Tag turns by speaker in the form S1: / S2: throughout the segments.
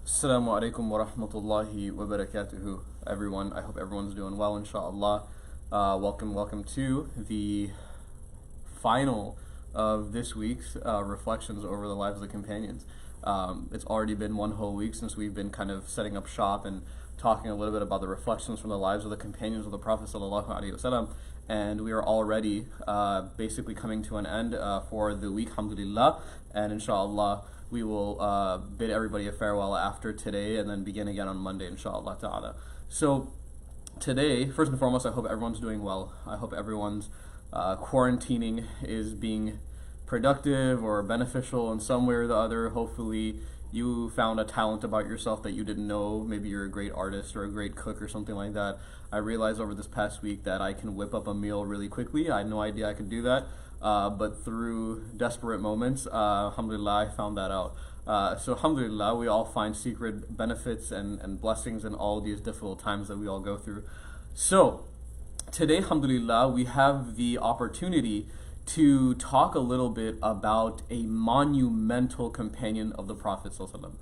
S1: Assalamu alaikum wa rahmatullahi wa barakatuhu, everyone. I hope everyone's doing well, inshallah. Welcome to the final of this week's reflections over the lives of the companions. It's already been one whole week since we've been kind of setting up shop and talking a little bit about the reflections from the lives of the companions of the Prophet sallallahu alaihi wasallam, and we are already basically coming to an end for the week, alhamdulillah, and inshallah we will bid everybody a farewell after today and then begin again on Monday, inshallah ta'ala. So today, first and foremost, I hope everyone's doing well. I hope everyone's quarantining is being productive or beneficial in some way or the other. Hopefully you found a talent about yourself that you didn't know. Maybe you're a great artist or a great cook or something like that. I realized over this past week that I can whip up a meal really quickly. I had no idea I could do that. But through desperate moments, alhamdulillah, I found that out. So alhamdulillah, we all find secret benefits and blessings in all these difficult times that we all go through. So today, alhamdulillah, we have the opportunity to talk a little bit about a monumental companion of the Prophet ﷺ.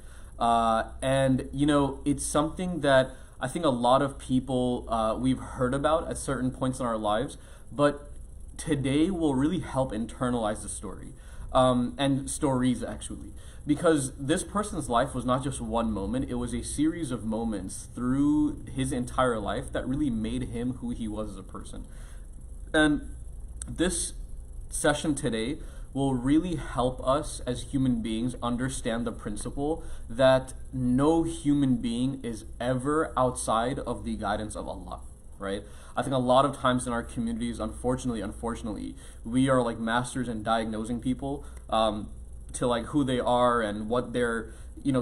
S1: And you know, it's something that I think a lot of people we've heard about at certain points in our lives, but today will really help internalize the story, and stories actually, because this person's life was not just one moment, it was a series of moments through his entire life that really made him who he was as a person. And this session today will really help us as human beings understand the principle that no human being is ever outside of the guidance of Allah, right? I think a lot of times in our communities, unfortunately, we are like masters in diagnosing people to like who they are and what their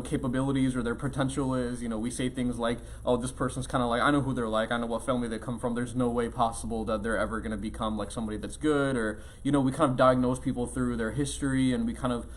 S1: capabilities or their potential is. We say things like, oh, this person's kind of like, I know who they're like, I know what family they come from, there's no way possible that they're ever going to become like somebody that's good, or we kind of diagnose people through their history and we kind of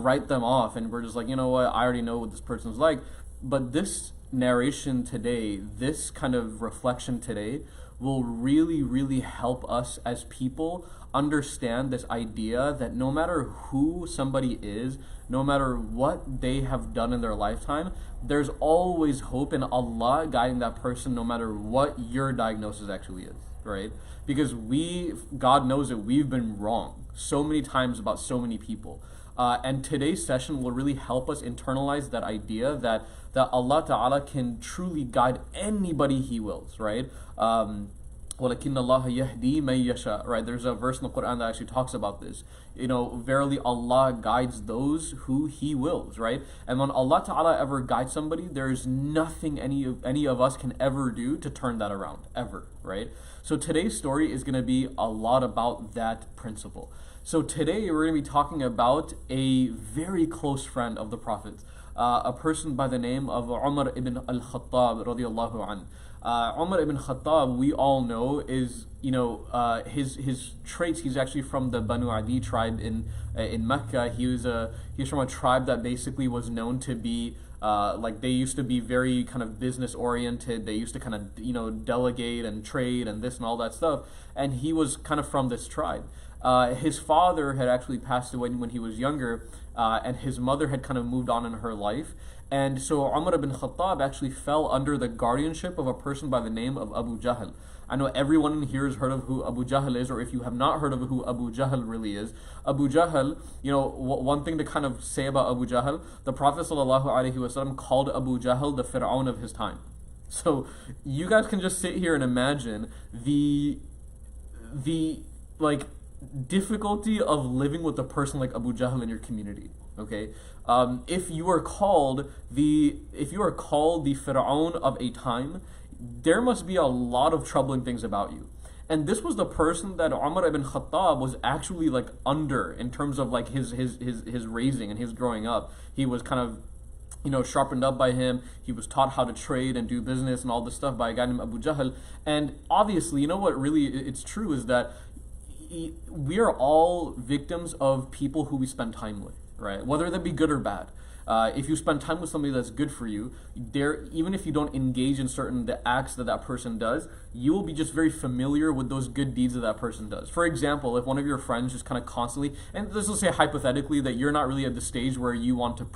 S1: write them off, and we're just like, you know what, I already know what this person's like. But this narration today, this kind of reflection today, will really help us as people understand this idea that no matter who somebody is, no matter what they have done in their lifetime, there's always hope in Allah guiding that person no matter what your diagnosis actually is, right? Because God knows that we've been wrong so many times about so many people. And today's session will really help us internalize that idea that Allah Ta'ala can truly guide anybody He wills, right? وَلَكِنَّ اللَّهَ يَهْدِي مَن يَشَاءُ, right? There's a verse in the Quran that actually talks about this. Verily Allah guides those who He wills, right? And when Allah Ta'ala ever guides somebody, there's nothing any of us can ever do to turn that around, ever, right? So today's story is going to be a lot about that principle. So today we're going to be talking about a very close friend of the Prophet, a person by the name of Umar ibn al-Khattab radiyallahu an. Umar ibn Khattab, we all know, is his traits. He's actually from the Banu Adi tribe in Mecca. He's from a tribe that basically was known to be like they used to be very kind of business oriented. They used to kind of delegate and trade and this and all that stuff. And he was kind of from this tribe. His father had actually passed away when he was younger, and his mother had kind of moved on in her life. And so Umar ibn Khattab actually fell under the guardianship of a person by the name of Abu Jahl. I know everyone in here has heard of who Abu Jahl is, or if you have not heard of who Abu Jahl really is. Abu Jahl, one thing to kind of say about Abu Jahl, the Prophet ﷺ called Abu Jahl the Fir'aun of his time. So you guys can just sit here and imagine the like difficulty of living with a person like Abu Jahl in your community. Okay, if you are called the Fir'aun of a time, there must be a lot of troubling things about you. And this was the person that Umar ibn Khattab was actually like under in terms of like his raising and his growing up. He was kind of sharpened up by him. He was taught how to trade and do business and all this stuff by a guy named Abu Jahl. And obviously, what really it's true is that we are all victims of people who we spend time with, right? Whether that be good or bad. If you spend time with somebody that's good for you, even if you don't engage in certain the acts that that person does, you will be just very familiar with those good deeds that that person does. For example, if one of your friends just kind of constantly, and let's just say hypothetically that you're not really at the stage where you want to,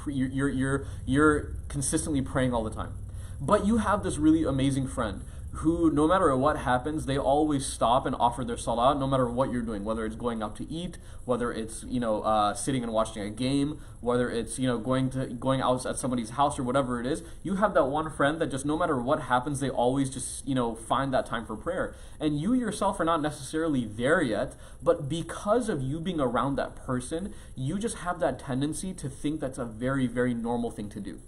S1: you're consistently praying all the time, but you have this really amazing friend who, no matter what happens, they always stop and offer their salah, no matter what you're doing, whether it's going out to eat, whether it's sitting and watching a game, whether it's going out at somebody's house or whatever it is. You have that one friend that just, no matter what happens, they always just find that time for prayer. And you yourself are not necessarily there yet, but because of you being around that person, you just have that tendency to think that's a very, very normal thing to do.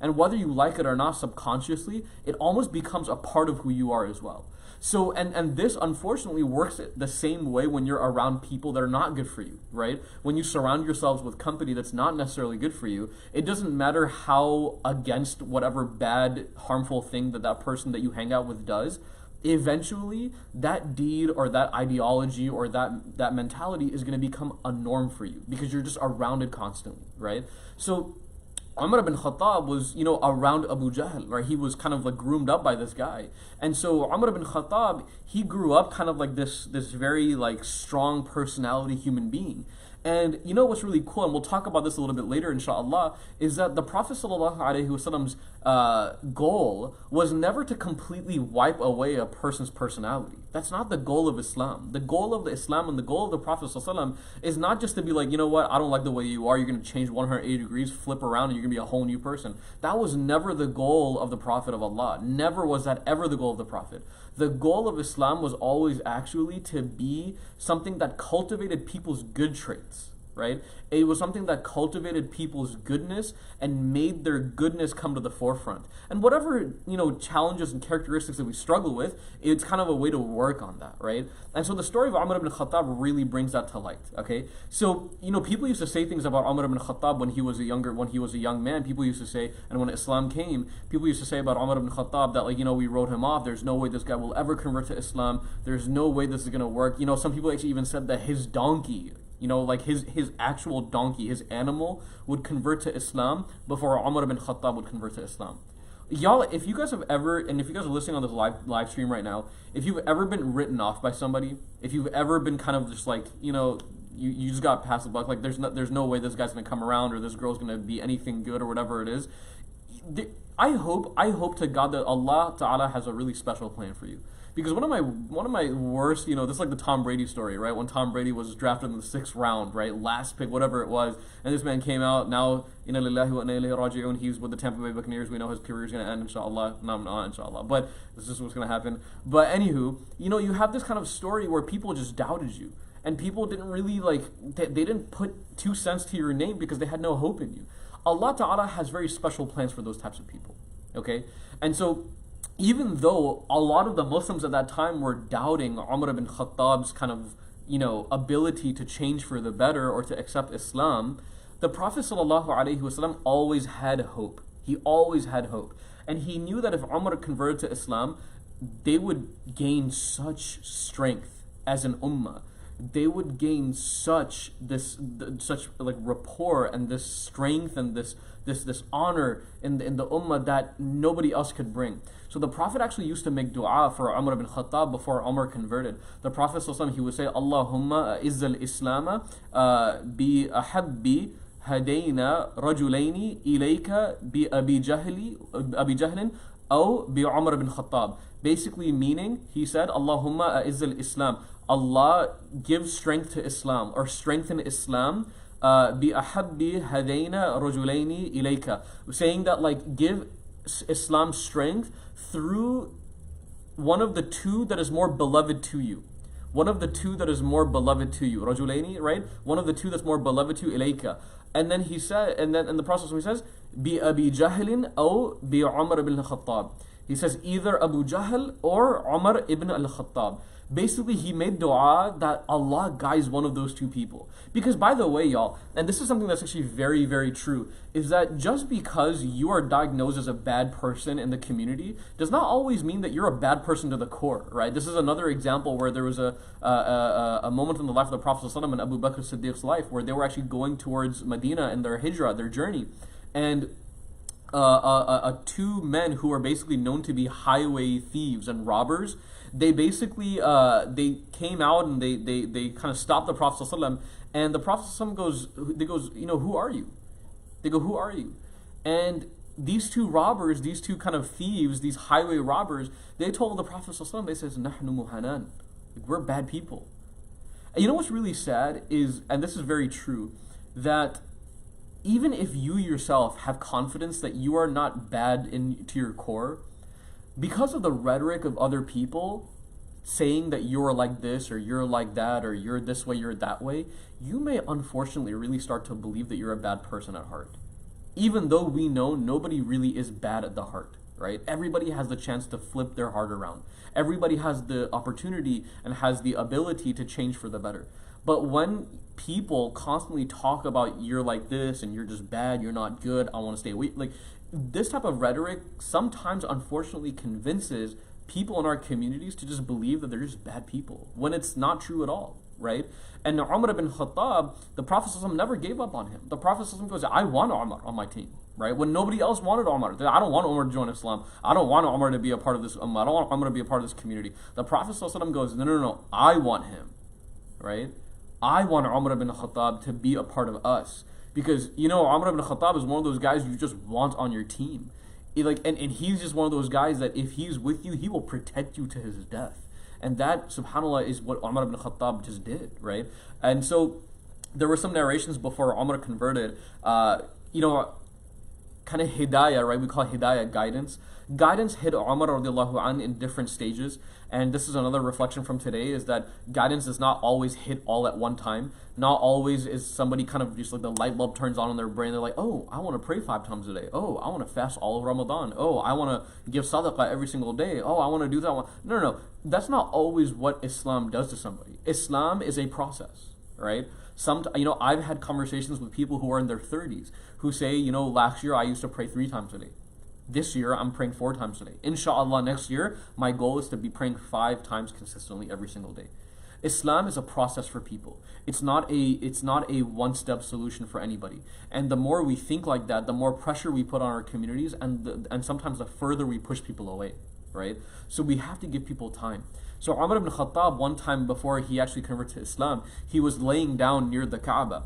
S1: And whether you like it or not, subconsciously, it almost becomes a part of who you are as well. So, and this unfortunately works the same way when you're around people that are not good for you, right? When you surround yourselves with company that's not necessarily good for you, it doesn't matter how against whatever bad, harmful thing that person that you hang out with does, eventually that deed or that ideology or that mentality is going to become a norm for you because you're just around it constantly, right? So Umar ibn Khattab was, around Abu Jahl, right? He was kind of like groomed up by this guy. And so Umar ibn Khattab, he grew up kind of like this very like strong personality human being. And what's really cool, and we'll talk about this a little bit later, inshallah, is that the Prophet ﷺ's goal was never to completely wipe away a person's personality. That's not the goal of Islam. The goal of the Islam and the goal of the Prophet ﷺ is not just to be like, you know what, I don't like the way you are, you're going to change 180 degrees, flip around, and you're going to be a whole new person. That was never the goal of the Prophet of Allah. Never was that ever the goal of the Prophet. The goal of Islam was always actually to be something that cultivated people's good traits, right? It was something that cultivated people's goodness and made their goodness come to the forefront. And whatever, challenges and characteristics that we struggle with, it's kind of a way to work on that, right? And so the story of Umar ibn Khattab really brings that to light, okay? So, people used to say things about Umar ibn Khattab when he was a young man. People used to say, and when Islam came, people used to say about Umar ibn Khattab that, we wrote him off. There's no way this guy will ever convert to Islam. There's no way this is going to work. Some people actually even said that his donkey, like his actual donkey, his animal, would convert to Islam before Umar ibn Khattab would convert to Islam. Y'all, if you guys have ever, and if you guys are listening on this live stream right now, if you've ever been written off by somebody, if you've ever been kind of just like, you just got past the buck, like there's no way this guy's gonna come around or this girl's gonna be anything good or whatever it is, I hope to God that Allah Ta'ala has a really special plan for you. Because one of my worst, this is like the Tom Brady story, right? When Tom Brady was drafted in the 6th round, right? Last pick, whatever it was. And this man came out, now, inna lillahi wa inna ilayhi raji'un, he's with the Tampa Bay Buccaneers. We know his career is going to end, inshallah. No, not inshallah. But this is what's going to happen. But anywho, you have this kind of story where people just doubted you. And people didn't really, they didn't put 2 cents to your name because they had no hope in you. Allah Ta'ala has very special plans for those types of people, okay? And so, even though a lot of the Muslims at that time were doubting Umar ibn Khattab's kind of, ability to change for the better or to accept Islam, the Prophet ﷺ always had hope. He always had hope. And he knew that if Umar converted to Islam, they would gain such strength as an ummah. They would gain such rapport and this strength and this honor in the ummah that nobody else could bring. So the Prophet actually used to make dua for Umar ibn Khattab before Umar converted. The Prophet ﷺ, he would say, Allahumma izzal islama bi ahabbi hadayna rajulaini ilayka bi abi jahlin aw bi Umar ibn Khattab. Basically meaning, he said, Allahumma izzal islam. Allah give strength to Islam or strengthen Islam bi ahabbi hadayna rajulaini ilayka. Saying that give Islam strength through one of the two that is more beloved to you. One of the two that is more beloved to you. Rajulaini, right? One of the two that's more beloved to you, ilayka. And then he said, and then in the process he says, bi abi jahlin aw bi Umar ibn al-Khattab. He says either Abu Jahl or Umar ibn al-Khattab. Basically, he made dua that Allah guides one of those two people. Because by the way, y'all, and this is something that's actually very, very true, is that just because you are diagnosed as a bad person in the community does not always mean that you're a bad person to the core, right? This is another example where there was a moment in the life of the Prophet ﷺ and Abu Bakr Siddiq's life where they were actually going towards Medina in their hijrah, their journey. And two men who are basically known to be highway thieves and robbers. They basically they came out and they kind of stopped the Prophet ﷺ, and the Prophet ﷺ goes, who are you? They go, who are you? And these two robbers, these two kind of thieves, these highway robbers, they told the Prophet ﷺ, they says, Nahnu muhanan, we're bad people. And you know what's really sad is, and this is very true, that even if you yourself have confidence that you are not bad to your core, because of the rhetoric of other people saying that you're like this or you're like that or you're this way, you're that way, you may unfortunately really start to believe that you're a bad person at heart. Even though we know nobody really is bad at the heart, right? Everybody has the chance to flip their heart around. Everybody has the opportunity and has the ability to change for the better. But when people constantly talk about you're like this and you're just bad, you're not good, I want to stay away, like this type of rhetoric sometimes unfortunately convinces people in our communities to just believe that they're just bad people when it's not true at all, right? And Umar ibn Khattab, the Prophet ﷺ never gave up on him. The Prophet ﷺ goes, I want Umar on my team, right? When nobody else wanted Umar. I don't want Umar to join Islam. I don't want Umar to be a part of this ummah. I don't want Umar to be a part of this community. The Prophet ﷺ goes, no, I want him, right? I want Umar ibn Khattab to be a part of us. Because, Umar ibn Khattab is one of those guys you just want on your team. And he's just one of those guys that if he's with you, he will protect you to his death. And that, subhanAllah, is what Umar ibn Khattab just did, right? And so there were some narrations before Umar converted, kind of hidayah, right? We call it hidayah, guidance. Guidance hit Umar radiallahu an in different stages. And this is another reflection from today, is that guidance does not always hit all at one time. Not always is somebody kind of just like the light bulb turns on in their brain. They're like, oh, I want to pray 5 times a day. Oh, I want to fast all of Ramadan. Oh, I want to give sadaqah every single day. Oh, I want to do that one. No. That's not always what Islam does to somebody. Islam is a process, right? I've had conversations with people who are in their 30s who say, last year I used to pray 3 times a day. This year, I'm praying 4 times a day. Inshallah, next year, my goal is to be praying 5 times consistently every single day. Islam is a process for people. It's not a one-step solution for anybody. And the more we think like that, the more pressure we put on our communities, and sometimes the further we push people away, right? So we have to give people time. So Umar ibn Khattab, one time before he actually converted to Islam, he was laying down near the Kaaba.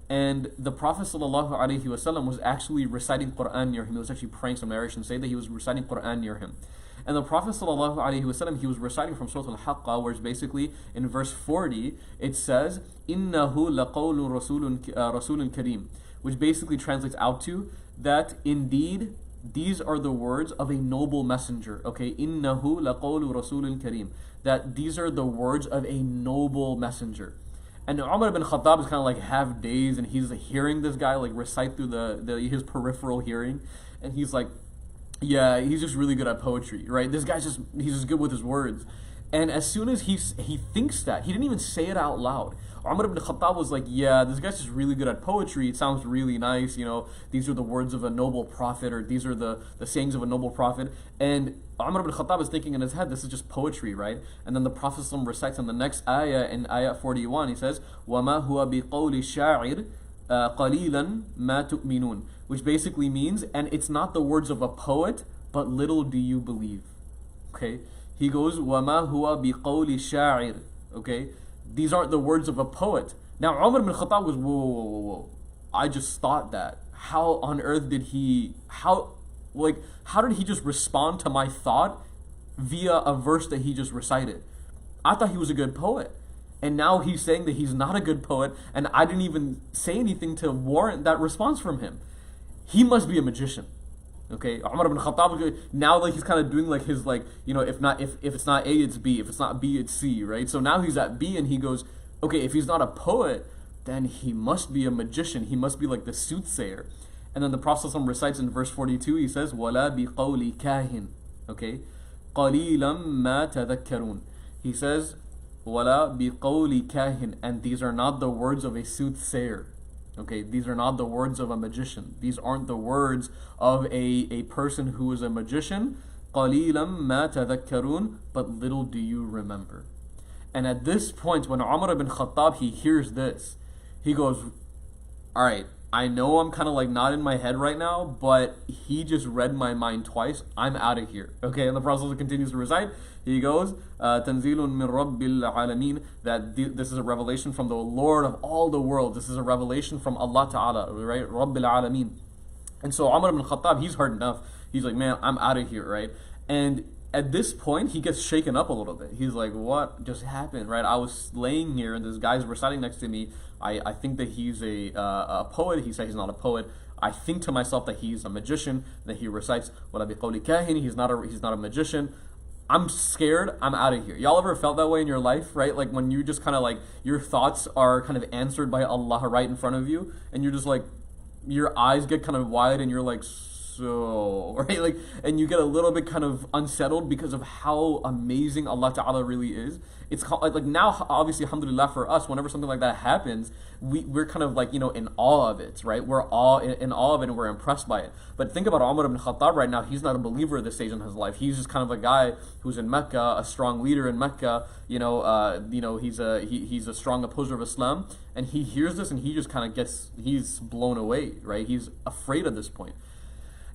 S1: And the Prophet ﷺ was actually reciting Quran near him. He was actually praying. Some narrations say that he was reciting Quran near him. And the Prophet ﷺ, he was reciting from Surah Al-Haqqa, where it's basically in verse 40, it says, إِنَّهُ لَقَوْلُ رَسُولٌ كَرِيمٌ, which basically translates out to that indeed these are the words of a noble messenger. Okay, إِنَّهُ لَقَوْلُ رَسُولٌ كَرِيمٌ, that these are the words of a noble messenger. And Umar ibn Khattab is kind of like half dazed, and he's hearing this guy like recite through his peripheral hearing, and he's like, yeah, he's just really good at poetry, right? This guy's he's just good with his words. And as soon as he thinks that, he didn't even say it out loud. Umar ibn Khattab was like, yeah, this guy's just really good at poetry. It sounds really nice, these are the words of a noble prophet, or these are the sayings of a noble prophet. And Umar ibn Khattab is thinking in his head, this is just poetry, right? And then the Prophet recites in the next ayah, in ayah 41, he says, وَمَا هُوَ بِقَوْلِ الشَّاعِرِ قَلِيلًا مَا تُؤْمِنُونَ, which basically means, and it's not the words of a poet, but little do you believe. Okay? He goes, وَمَا هُوَ بِقَوْلِ الشَّاعِرِ. Okay? These aren't the words of a poet. Now Umar ibn Khattab goes, whoa. I just thought that. How on earth did how did he just respond to my thought via a verse that he just recited? I thought he was a good poet. And now he's saying that he's not a good poet, and I didn't even say anything to warrant that response from him. He must be a magician. Okay, Umar ibn Khattab, now like he's kind of doing like his if it's not A, it's B. If it's not B, it's C, right? So now he's at B, and he goes, okay, if he's not a poet, then he must be a magician. He must be like the soothsayer. And then the Prophet ﷺ recites in verse 42, he says, وَلَا بِقَوْلِ كَاهِنٍ. Okay, قَلِيلًا مَا تَذَكَّرُونَ. He says, وَلَا بِقَوْلِ كَاهِنٍ, and these are not the words of a soothsayer. Okay, these are not the words of a magician. These aren't the words of a person who is a magician. قَلِيلًا مَا تَذَكَّرُونَ, but little do you remember. And at this point, when Umar ibn Khattab, he hears this, he goes, all right, I know I'm kind of like not in my head right now, but he just read my mind twice. I'm out of here. Okay, and the Prophet continues to recite. He goes, Tanzilun min Rabbil Alameen, that this is a revelation from the Lord of all the world. This is a revelation from Allah Ta'ala, right? Rabbil Alameen. And so Umar ibn Khattab, he's heard enough. He's like, man, I'm out of here, right? And at this point, he gets shaken up a little bit. He's like, what just happened, right? I was laying here, and this guy's reciting next to me. I think that he's a poet. He said he's not a poet. I think to myself that he's a magician, that he recites, وَلَا بِقَوْلِ كَاهِنِ, he's not a magician. I'm scared, I'm out of here. Y'all ever felt that way in your life, right? Like when you just kind of like, your thoughts are kind of answered by Allah right in front of you, and you're just like, your eyes get kind of wide, and you're like, so, right? Like, and you get a little bit kind of unsettled because of how amazing Allah Ta'ala really is. It's like now, obviously, alhamdulillah, for us, whenever something like that happens, we're kind of like, you know, in awe of it, right? We're all in awe of it, and we're impressed by it. But think about Umar ibn Khattab right now. He's not a believer at this stage in his life. He's just kind of a guy who's in Mecca, a strong leader in Mecca. He's a strong opposer of Islam, and he hears this, and he just kind of he's blown away, right? He's afraid at this point.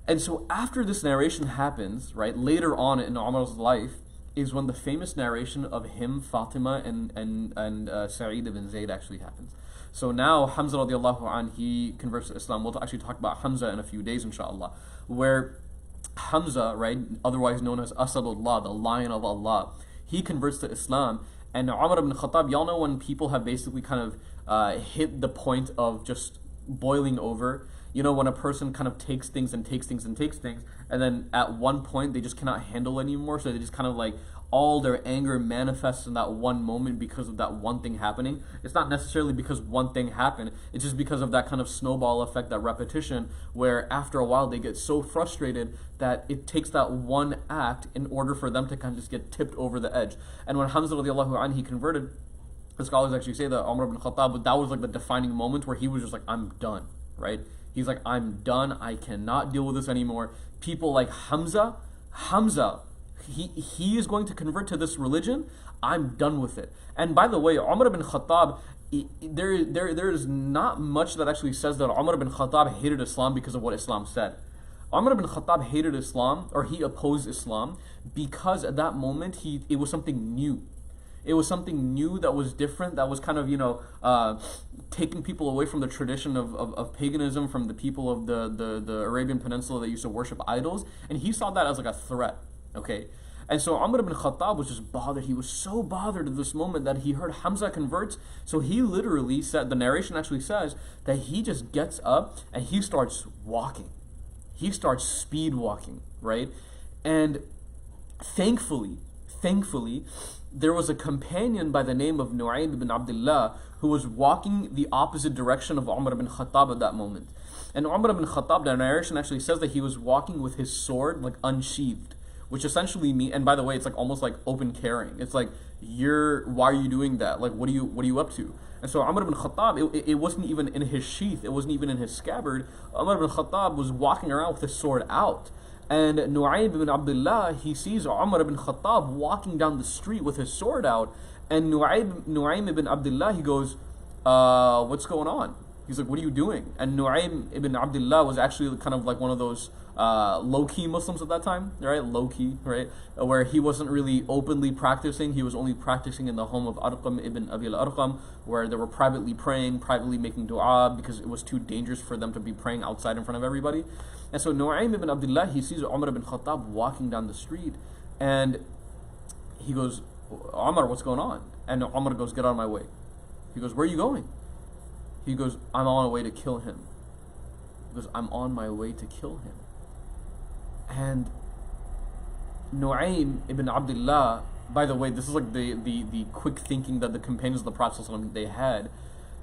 S1: And so after this narration happens, right, later on in Umar's life, is when the famous narration of him, Fatima, and Sa'id ibn Zayd actually happens. So now Hamza radiallahu anh, he converts to Islam. We'll actually talk about Hamza in a few days, inshallah, where Hamza, right, otherwise known as Asadullah, the Lion of Allah, he converts to Islam. And Umar ibn Khattab, y'all know when people have basically kind of hit the point of just boiling over. You know, when a person kind of takes things, and then at one point they just cannot handle anymore, so they just kind of like, all their anger manifests in that one moment because of that one thing happening. It's not necessarily because one thing happened, it's just because of that kind of snowball effect, that repetition, where after a while they get so frustrated that it takes that one act in order for them to kind of just get tipped over the edge. And when Hamza radiallahu anhu, he converted, the scholars actually say that Umar ibn Khattab, that was like the defining moment where he was just like, I'm done, right? He's like, I'm done. I cannot deal with this anymore. People like Hamza, he is going to convert to this religion. I'm done with it. And by the way, Umar ibn Khattab, there is not much that actually says that Umar ibn Khattab hated Islam because of what Islam said. Umar ibn Khattab hated Islam, or he opposed Islam, because at that moment it was something new. It was something new that was different, that was kind of, taking people away from the tradition of paganism, from the people of the Arabian Peninsula that used to worship idols. And he saw that as like a threat, okay? And so Umar ibn Khattab was just bothered. He was so bothered at this moment that he heard Hamza converts. So he literally said, the narration actually says, that he just gets up and he starts walking. He starts speed walking, right? And thankfully, there was a companion by the name of Nu'aym ibn Abdullah who was walking the opposite direction of Umar ibn Khattab at that moment. And Umar ibn Khattab, the narration actually says that he was walking with his sword like unsheathed, which essentially means, and by the way, it's like almost like open carrying. It's like, why are you doing that? Like, what are you up to? And so Umar ibn Khattab, it wasn't even in his sheath, it wasn't even in his scabbard. Umar ibn Khattab was walking around with his sword out. And Nu'aym ibn Abdullah, he sees Umar ibn Khattab walking down the street with his sword out. And Nu'aym ibn Abdullah, he goes, what's going on? He's like, what are you doing? And Nu'aym ibn Abdullah was actually kind of like one of those low-key Muslims at that time, right? Low-key, right? Where he wasn't really openly practicing. He was only practicing in the home of Arqam ibn Abi al-Arqam, where they were privately praying, privately making dua, because it was too dangerous for them to be praying outside in front of everybody. And so Nu'aym ibn Abdullah, he sees Umar ibn Khattab walking down the street, and he goes, Umar, what's going on? And Umar goes, get out of my way. He goes, where are you going? He goes, I'm on my way to kill him. He goes, I'm on my way to kill him. And Nu'aym ibn Abdullah, by the way, this is like the quick thinking that the companions of the Prophet ﷺ, they had.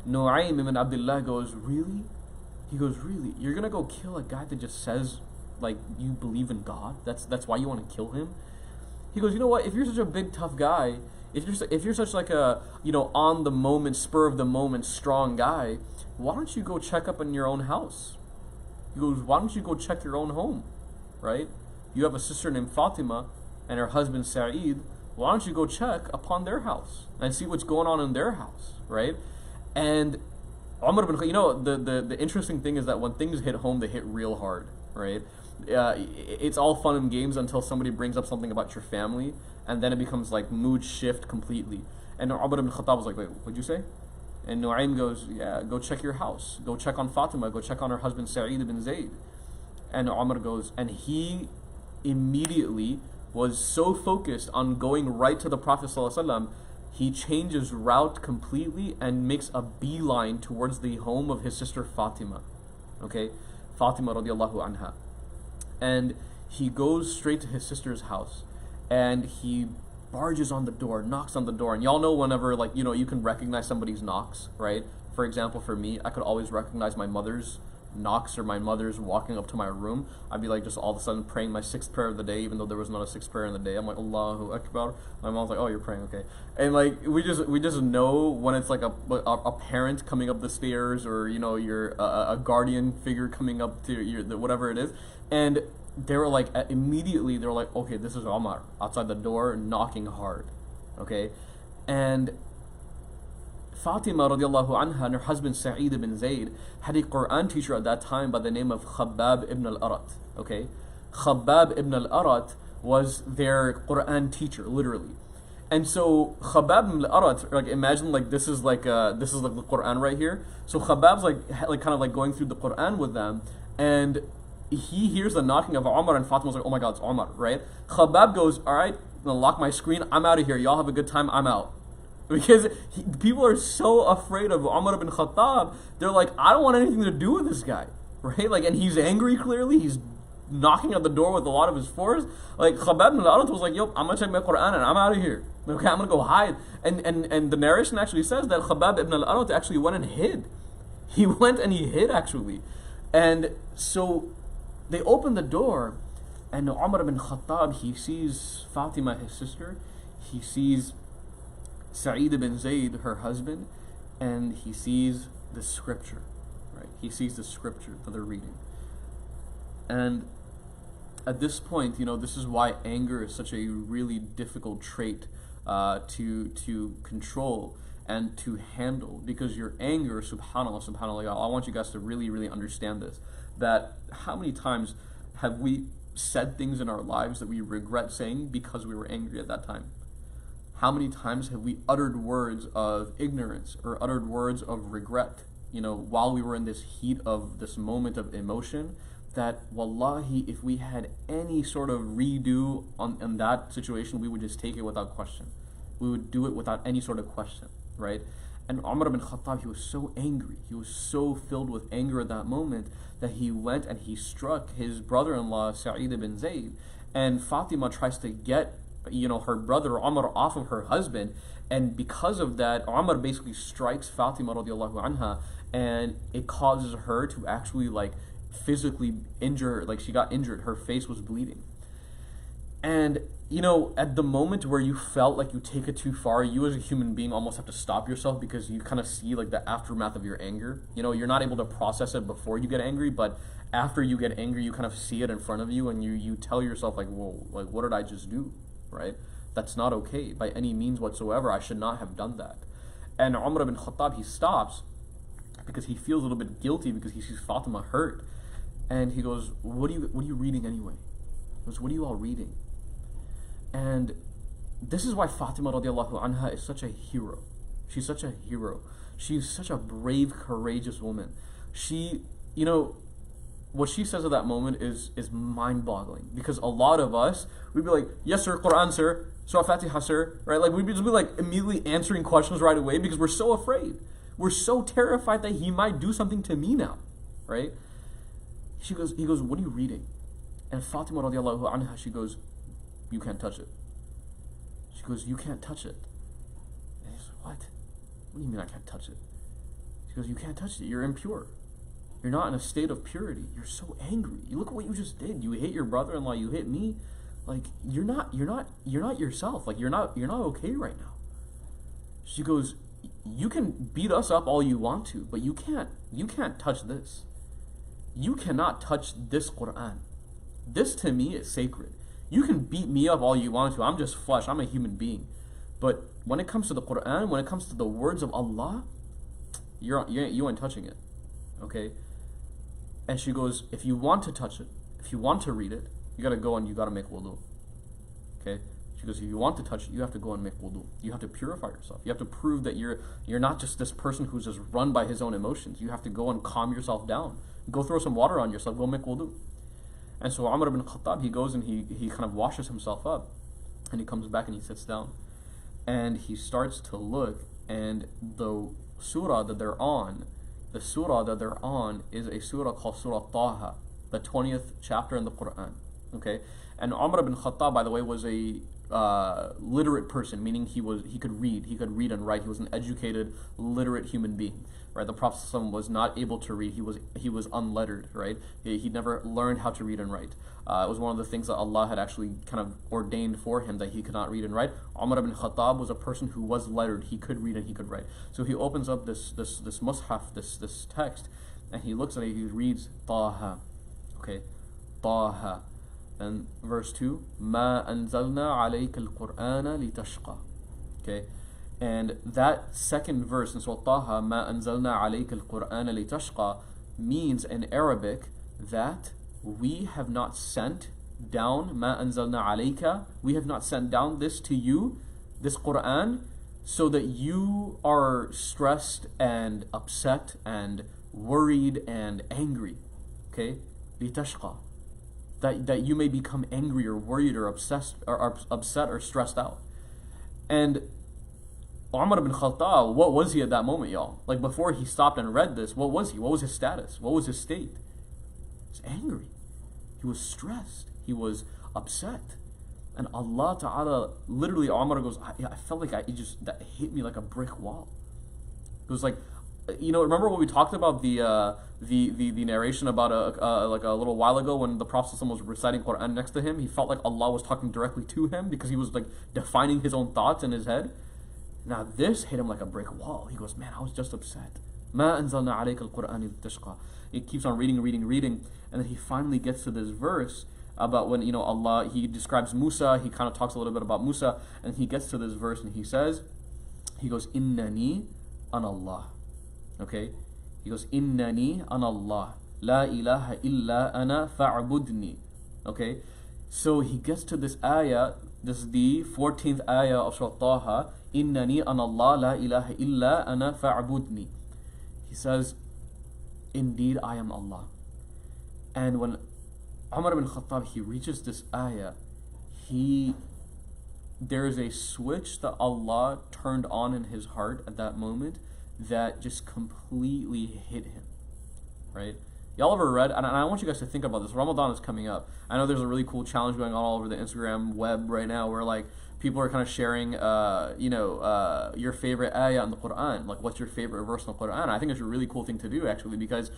S1: Nu'aym ibn Abdullah goes, really? He goes, really? You're going to go kill a guy that just says, like, you believe in God? That's why you want to kill him? He goes, you know what? If you're such a big, tough guy, if you're such like a, on the moment, spur of the moment, strong guy, why don't you go check up in your own house? He goes, why don't you go check your own home, right? You have a sister named Fatima and her husband Sa'id. Why don't you go check upon their house and see what's going on in their house, right? And Umar ibn Khattab, the interesting thing is that when things hit home, they hit real hard, right? It's all fun and games until somebody brings up something about your family, and then it becomes like mood shift completely. And Umar ibn Khattab was like, wait, what'd you say? And Nu'aym goes, yeah, go check your house. Go check on Fatima. Go check on her husband Sa'id ibn Zayd. And Umar goes, and he immediately was so focused on going right to the Prophet ﷺ, he changes route completely and makes a beeline towards the home of his sister Fatima. Okay? Fatima radiallahu anha. And he goes straight to his sister's house. And he barges on the door, knocks on the door. And y'all know whenever, you can recognize somebody's knocks, right? For example, for me, I could always recognize my mother's knocks or my mother's walking up to my room. I'd be like just all of a sudden praying my sixth prayer of the day, even though there was not a sixth prayer in the day. I'm like, Allahu Akbar. My mom's like, oh, you're praying, okay. And we just know when it's like a parent coming up the stairs, or you're a guardian figure coming up to whatever it is. And they were like, immediately they were like, okay, this is Umar outside the door knocking hard, okay. And Fatima radiallahu anha and her husband Sa'id ibn Zayd had a Quran teacher at that time by the name of Khattab ibn al-Arat. Okay, Khattab ibn al-Arat was their Quran teacher, literally. And so Khattab ibn al-Arat, imagine this is like the Quran right here. So Khabbab's kind of going through the Quran with them, and he hears the knocking of Umar, and Fatima's like, oh my God, it's Umar, right? Khabbab goes, all right, I'm gonna lock my screen, I'm out of here, y'all have a good time, I'm out. Because people are so afraid of Umar ibn Khattab, they're like, I don't want anything to do with this guy, right? And he's angry clearly, he's knocking at the door with a lot of his force. Khabbab ibn al-Arat was like, yo, I'm gonna check my Quran and I'm out of here. Okay, I'm gonna go hide. And the narration actually says that Khabbab ibn al-Arat actually went and hid. He went and he hid actually. And so they opened the door, and Umar ibn Khattab, he sees Fatima, his sister, he sees Sa'id ibn Zayd, her husband, and he sees the scripture, right? He sees the scripture that they're reading. And at this point, this is why anger is such a really difficult trait to control and to handle, because your anger, subhanAllah, I want you guys to really, really understand this, that how many times have we said things in our lives that we regret saying because we were angry at that time? How many times have we uttered words of ignorance or uttered words of regret, while we were in this heat of this moment of emotion, that wallahi, if we had any sort of redo on that situation, we would just take it without question. We would do it without any sort of question, right? And Umar ibn Khattab, he was so angry, he was so filled with anger at that moment, that he went and he struck his brother-in-law, Sa'id ibn Zayd. And Fatima tries to get her brother Umar off of her husband, and because of that, Umar basically strikes Fatima radiallahu anha, and it causes her to actually physically injure her. She got injured, her face was bleeding. And at the moment where you felt like you take it too far, you as a human being almost have to stop yourself, because you kind of see the aftermath of your anger. You're not able to process it before you get angry, but after you get angry, you kind of see it in front of you, and you tell yourself whoa, what did I just do? Right? That's not okay by any means whatsoever. I should not have done that. And Umar ibn Khattab, he stops because he feels a little bit guilty because he sees Fatima hurt, and he goes, what are you reading anyway? He goes, what are you all reading? And this is why Fatima radiallahu anha is such a hero. She's such a hero. She's such a brave, courageous woman. She, what she says at that moment is mind-boggling, because a lot of us, we'd be like, yes sir, Quran sir, Surah Fatiha sir, right? We'd just be immediately answering questions right away, because we're so afraid. We're so terrified that he might do something to me now, right? He goes, what are you reading? And Fatima radiallahu anha, she goes, you can't touch it. She goes, you can't touch it. And he goes, what? What do you mean I can't touch it? She goes, you can't touch it, you're impure. You're not in a state of purity. You're so angry. You look at what you just did. You hit your brother-in-law. You hit me. You're not yourself. You're not okay right now. She goes, you can beat us up all you want to, but you can't touch this. You cannot touch this Quran. This to me is sacred. You can beat me up all you want to. I'm just flesh. I'm a human being. But when it comes to the Quran, when it comes to the words of Allah, you ain't touching it, okay? And she goes, if you want to touch it, if you want to read it, you gotta go and you gotta make wudu, okay? She goes, if you want to touch it, you have to go and make wudu. You have to purify yourself. You have to prove that you're not just this person who's just run by his own emotions. You have to go and calm yourself down. Go throw some water on yourself, go make wudu. And so Umar ibn Khattab, he goes and he kind of washes himself up, and he comes back and he sits down, and he starts to look, and the surah that they're on is a surah called Surah Taha, the 20th chapter in the Quran. Okay, and Umar ibn Khattab, by the way, was a literate person, meaning he could read and write. He was an educated, literate human being. Right, the Prophet ﷺ was not able to read. He was unlettered. Right, he never learned how to read and write. It was one of the things that Allah had actually kind of ordained for him, that he could not read and write. Umar ibn Khattab was a person who was lettered. He could read and he could write. So he opens up this mushaf, this text, and he looks at it. He reads Taha. Okay, Taha. And verse 2, ما أنزلنا عليك القرآن لتشقى. Okay, and that second verse in Surah Taha, ما أنزلنا عليك القرآن لتشقى, means in Arabic that we have not sent down, ما أنزلنا عليك, we have not sent down this to you, this Quran, so that you are stressed and upset and worried and angry. Okay, لتشقى. That you may become angry or worried or upset or stressed out. And Umar ibn Khattab, what was he at that moment, y'all? Like, before he stopped and read this, what was he? What was his status? What was his state? He was angry. He was stressed. He was upset. And Allah Ta'ala, literally, Umar goes, I felt like that hit me like a brick wall. It was like, remember what we talked about the narration about a little while ago, when the Prophet ﷺ was reciting Quran next to him. He felt like Allah was talking directly to him because he was like defining his own thoughts in his head. Now this hit him like a brick wall. He goes, man, I was just upset. ما أنزلنا عليك القرآن لتشقى. It keeps on reading, and then he finally gets to this verse about when Allah, he describes Musa. He kind of talks a little bit about Musa, and he gets to this verse and he goes, Innani ana Allah. Okay, he goes, Innani ana Allah, la ilaha illa ana fa'budni. Okay, so he gets to this ayah. This is the 14th ayah of Surah Taha. Innani ana Allah, la ilaha illa ana fa'budni. He says, indeed I am Allah. And when Umar ibn Khattab, he reaches this ayah, there is a switch that Allah turned on in his heart at that moment that just completely hit him, right? Y'all ever read, and I want you guys to think about this, Ramadan is coming up. I know there's a really cool challenge going on all over the Instagram web right now where like people are kind of sharing, your favorite ayah in the Quran, like what's your favorite verse in the Quran. I think it's a really cool thing to do actually, because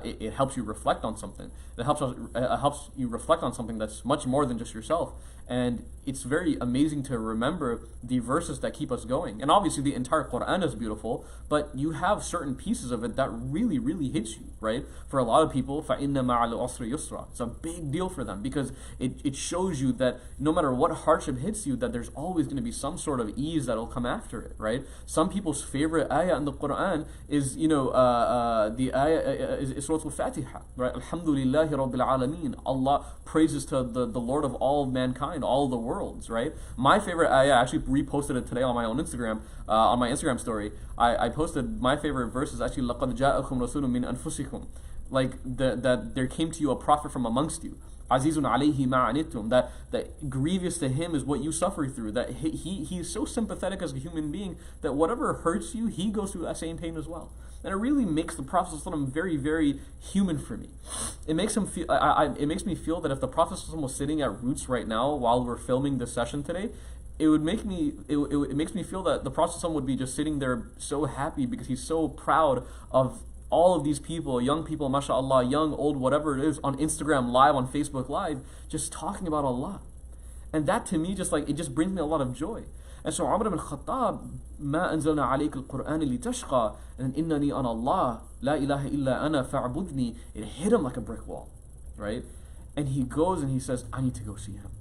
S1: it helps you reflect on something. It helps you reflect on something that's much more than just yourself. And it's very amazing to remember the verses that keep us going. And obviously the entire Quran is beautiful, but you have certain pieces of it that really, really hits you, right? For a lot of people, فَإِنَّ مَعَ الْعُسْرِ يُسْرًا. It's a big deal for them because it shows you that no matter what hardship hits you, that there's always going to be some sort of ease that'll come after it, right? Some people's favorite ayah in the Quran is, the ayah is Surah Al-Fatiha, right? Alhamdulillahi Rabbil Alameen. Allah praises to the Lord of all mankind, all the worlds, right? My favorite ayah, I actually reposted it today on my own Instagram, on my Instagram story. I posted my favorite verse is actually لَقَدْ جَاءَكُمْ رَسُولٌ مِّنْ أَنفُسِكُمْ. Like that there came to you a prophet from amongst you. Azizun alayhi ma'anittum, that grievous to him is what you suffer through. That he is so sympathetic as a human being that whatever hurts you, he goes through that same pain as well. And it really makes the Prophet ﷺ very, very human for me. It makes him feel. It makes me feel that if the Prophet ﷺ was sitting at Roots right now while we're filming this session today, it makes me feel that the Prophet ﷺ would be just sitting there so happy because he's so proud of all of these people, young people, mashallah, young, old, whatever it is, on Instagram Live, on Facebook Live, just talking about Allah. And that to me, it just brings me a lot of joy. And so Umar ibn Khattab, ما أنزلنا عليك القرآن لتشقى, and إنني أنا الله, لا إله إلا أنا فاعبدني, it hit him like a brick wall, right? And he goes and he says, I need to go see him.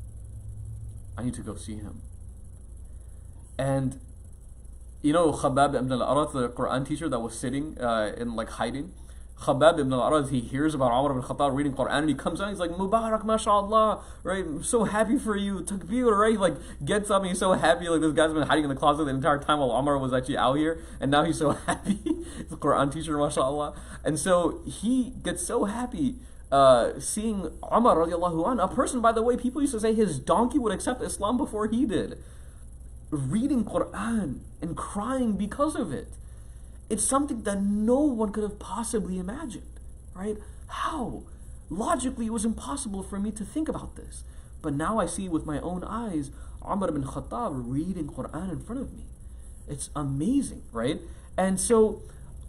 S1: I need to go see him. And You know Khabbab ibn al-Arath, the Quran teacher that was sitting in like hiding? Khabbab ibn al-Arath, he hears about Umar ibn Khattab reading Quran and he comes out, he's like, Mubarak, mashallah, right? I'm so happy for you, takbir, right? Like, gets up and he's so happy, like this guy's been hiding in the closet the entire time while Umar was actually out here, and now he's so happy. The Quran teacher, mashallah. And so he gets so happy seeing Umar radiallahu anh, a person, by the way, people used to say his donkey would accept Islam before he did, reading Quran and crying because of it. It's something that no one could have possibly imagined, right? How? Logically, it was impossible for me to think about this. But now I see with my own eyes Umar ibn Khattab reading Quran in front of me. It's amazing, right? And so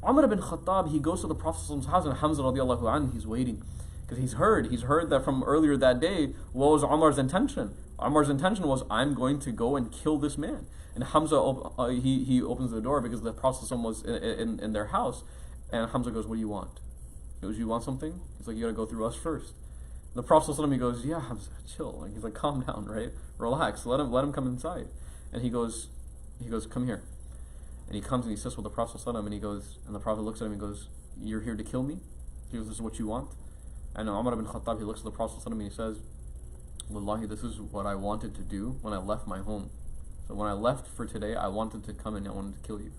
S1: Umar ibn Khattab, he goes to the Prophet's house, and Hamza radiallahu anhu, he's waiting. Because he's heard that from earlier that day, what was Umar's intention? Umar's intention was, I'm going to go and kill this man. And Hamza, he opens the door because the Prophet was in their house. And Hamza goes, what do you want? He goes, you want something? He's like, you got to go through us first. The Prophet, he goes, yeah, Hamza, chill. Like, he's like, calm down, right? Relax, let him come inside. And he goes, come here. And he comes and he sits with the Prophet, and he goes, and the Prophet looks at him and goes, you're here to kill me? He goes, this is what you want? And Umar ibn Khattab, he looks at the Prophet and he says, Wallahi, this is what I wanted to do when I left my home. So when I left for today, I wanted to come and I wanted to kill you.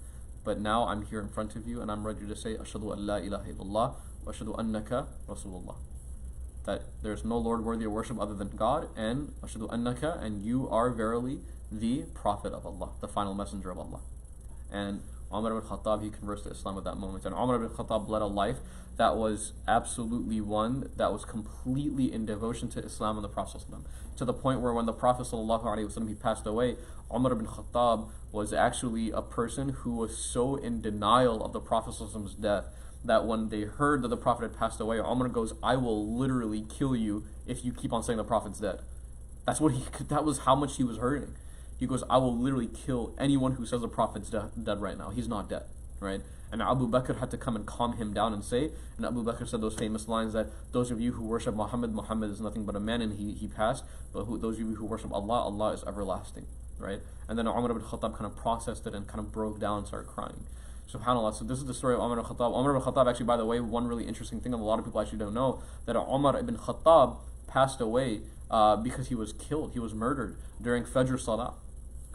S1: But now I'm here in front of you and I'm ready to say, Ashhadu an la ilaha illallah wa ashhadu annaka Rasulullah. That there's no Lord worthy of worship other than God, and Ashhadu annaka, and you are verily the Prophet of Allah, the final messenger of Allah. And Umar ibn Khattab, he converts to Islam at that moment. And Umar ibn Khattab led a life that was absolutely one that was completely in devotion to Islam and the Prophet ﷺ. To the point where when the Prophet ﷺ, he passed away, Umar ibn Khattab was actually a person who was so in denial of the Prophet ﷺ's death that when they heard that the Prophet had passed away, Umar goes, I will literally kill you if you keep on saying the Prophet's dead. That was how much he was hurting. He goes, I will literally kill anyone who says the Prophet's dead right now. He's not dead, right? And Abu Bakr had to come and calm him down and say, and Abu Bakr said those famous lines that those of you who worship Muhammad is nothing but a man, and he passed, but those of you who worship Allah is everlasting, right? And then Umar ibn Khattab kind of processed it and kind of broke down and started crying. SubhanAllah. So this is the story of Umar ibn Khattab. Umar ibn Khattab, actually, by the way, one really interesting thing that a lot of people actually don't know, that Umar ibn Khattab passed away because he was killed, he was murdered during Fajr Salah.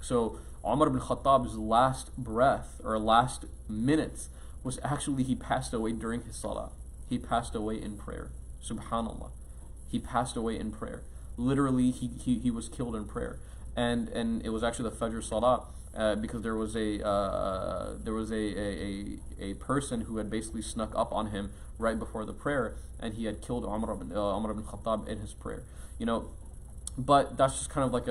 S1: So Umar ibn Khattab's last breath or last minutes was actually, he passed away during his salah. He passed away in prayer. Subhanallah. He passed away in prayer. Literally, he was killed in prayer. And it was actually the Fajr Salah because there was a person who had basically snuck up on him right before the prayer, and he had killed Umar ibn Khattab in his prayer. You know, but that's just kind of like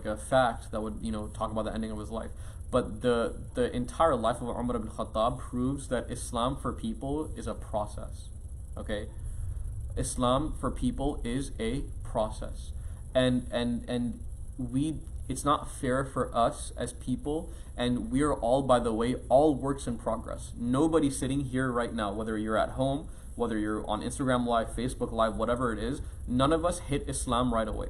S1: a fact that would, talk about the ending of his life. But the entire life of Umar ibn Khattab proves that Islam for people is a process. Okay? Islam for people is a process. And it's not fair for us as people, and we are all, by the way, all works in progress. Nobody sitting here right now, whether you're at home, whether you're on Instagram Live, Facebook Live, whatever it is, none of us hit Islam right away.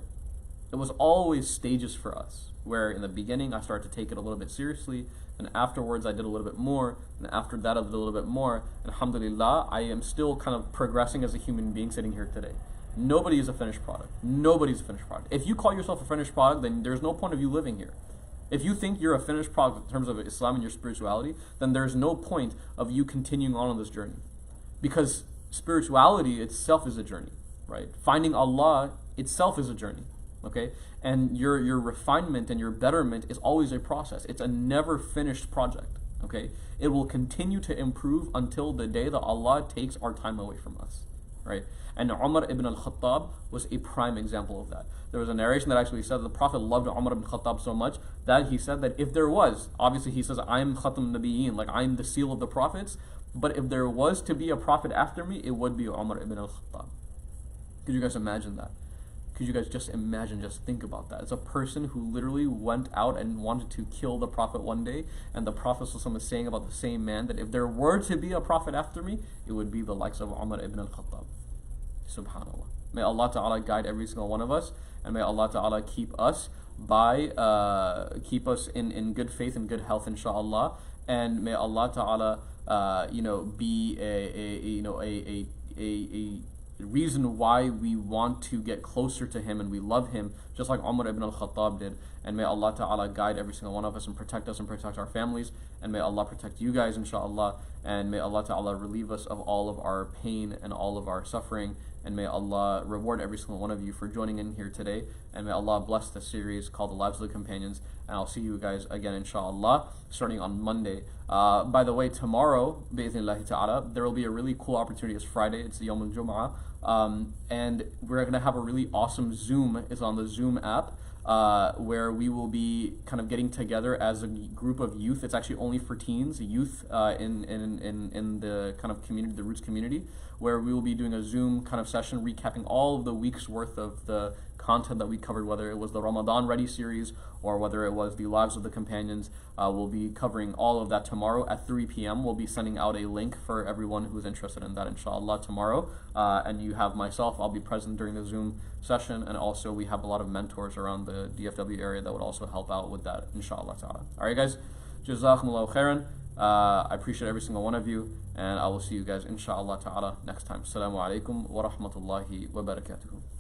S1: It was always stages for us, where in the beginning I started to take it a little bit seriously, and afterwards I did a little bit more, and after that I did a little bit more, and alhamdulillah, I am still kind of progressing as a human being sitting here today. Nobody is a finished product. Nobody's a finished product. If you call yourself a finished product, then there's no point of you living here. If you think you're a finished product in terms of Islam and your spirituality, then there's no point of you continuing on this journey. Because spirituality itself is a journey, right? Finding Allah itself is a journey. Okay, and your refinement and your betterment is always a process. It's a never finished project. Okay, it will continue to improve until the day that Allah takes our time away from us. Right, and Umar ibn al-Khattab was a prime example of that. There was a narration that actually said that the Prophet loved Umar ibn Khattab so much that he said that if there was, obviously he says, I'm Khatam Nabiyyin, like I'm the seal of the prophets, but if there was to be a prophet after me, it would be Umar ibn al-Khattab. Could you guys imagine that? Could you guys just imagine, just think about that? It's a person who literally went out and wanted to kill the Prophet one day, and the Prophet was saying about the same man that if there were to be a prophet after me, it would be the likes of Umar ibn al-Khattab. Subhanallah. May Allah Ta'ala guide every single one of us, and may Allah Ta'ala keep us by. Keep us in good faith and good health, inshallah. And may Allah Ta'ala, be a reason why we want to get closer to Him and we love Him, just like Umar ibn al-Khattab did. And may Allah Ta'ala guide every single one of us and protect us and protect our families. And may Allah protect you guys, inshallah. And may Allah Ta'ala relieve us of all of our pain and all of our suffering. And may Allah reward every single one of you for joining in here today. And may Allah bless the series called The Lives of the Companions. And I'll see you guys again, inshallah, starting on Monday. By the way, tomorrow, bi'idhnillahi ta'ala, there will be a really cool opportunity. It's Friday, it's the Yawm al-Jum'ah. And we're going to have a really awesome Zoom. It's on the Zoom app. Where we will be kind of getting together as a group of youth. It's actually only for teens, youth in the kind of community, the Roots community, where we will be doing a Zoom kind of session recapping all of the week's worth of the content that we covered, whether it was the Ramadan Ready series or whether it was the Lives of the Companions. We'll be covering all of that tomorrow at 3 p.m. We'll be sending out a link for everyone who's interested in that, inshallah, tomorrow. And you have myself, I'll be present during the Zoom session, and also we have a lot of mentors around the DFW area that would also help out with that, inshallah ta'ala. Alright guys, jazakumullahu khairan. I appreciate every single one of you, and I will see you guys inshallah ta'ala next time. Assalamu alaikum wa rahmatullahi wa barakatuhu.